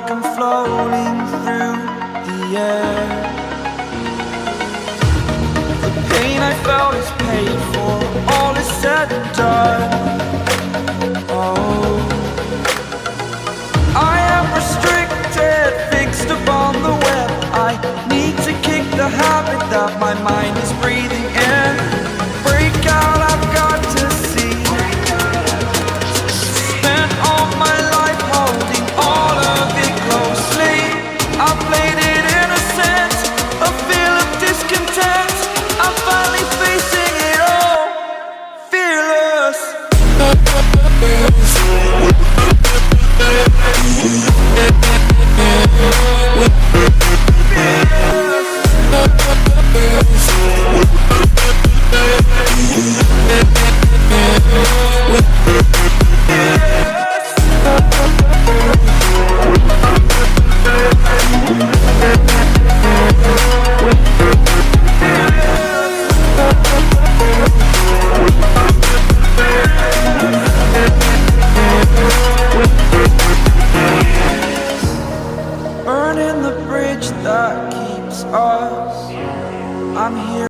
like I'm floating through the air. The pain I felt is paid for, all is said and done. Oh, I am restricted, fixed upon the web. I need